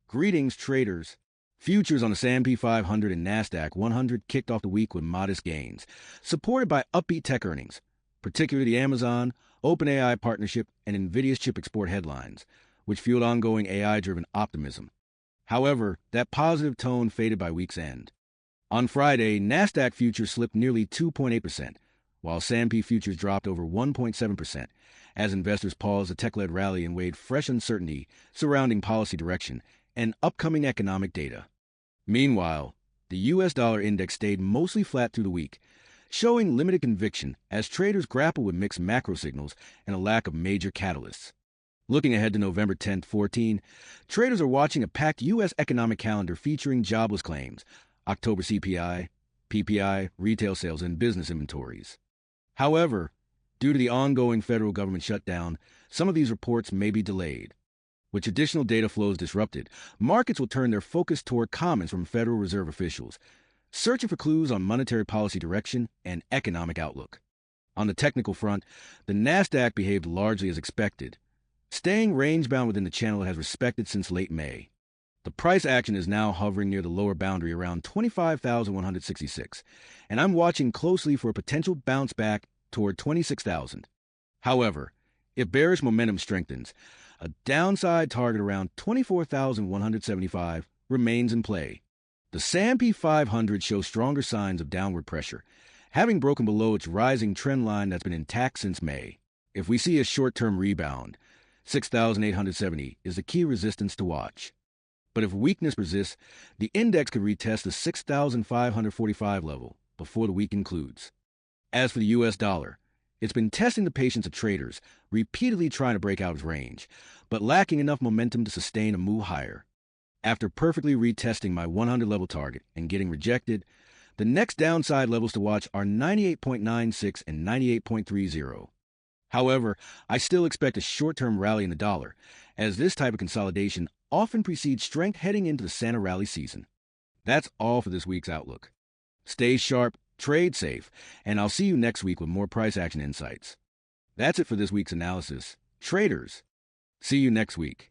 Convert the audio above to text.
Greetings, traders. Futures on the S&P 500 and Nasdaq 100 kicked off the week with modest gains, supported by upbeat tech earnings, particularly the Amazon, OpenAI partnership, and NVIDIA's chip export headlines, which fueled ongoing AI-driven optimism. However, that positive tone faded by week's end. On Friday, Nasdaq futures slipped nearly 2.8%, while S&P futures dropped over 1.7%, as investors paused a tech-led rally and weighed fresh uncertainty surrounding policy direction and upcoming economic data. Meanwhile, the U.S. dollar index stayed mostly flat through the week, showing limited conviction as traders grapple with mixed macro signals and a lack of major catalysts. Looking ahead to November 10th, 14, traders are watching a packed U.S. economic calendar featuring jobless claims, October CPI, PPI, retail sales, and business inventories. However, due to the ongoing federal government shutdown, some of these reports may be delayed. With additional data flows disrupted, markets will turn their focus toward comments from Federal Reserve officials, searching for clues on monetary policy direction and economic outlook. On the technical front, the Nasdaq behaved largely as expected, staying range-bound within the channel it has respected since late May. The price action is now hovering near the lower boundary around 25,166, and I'm watching closely for a potential bounce back toward 26,000. However, if bearish momentum strengthens, a downside target around 24,175 remains in play. The S&P 500 shows stronger signs of downward pressure, having broken below its rising trend line that's been intact since May. If we see a short-term rebound, 6,870 is the key resistance to watch. But if weakness persists, the index could retest the 6,545 level before the week concludes. As for the U.S. dollar, it's been testing the patience of traders, repeatedly trying to break out its range, but lacking enough momentum to sustain a move higher. After perfectly retesting my 100 level target and getting rejected, the next downside levels to watch are 98.96 and 98.30. However, I still expect a short-term rally in the dollar, as this type of consolidation often precedes strength heading into the Santa rally season. That's all for this week's Outlook. Stay sharp, trade safe, and I'll see you next week with more price action insights. That's it for this week's analysis. Traders, see you next week.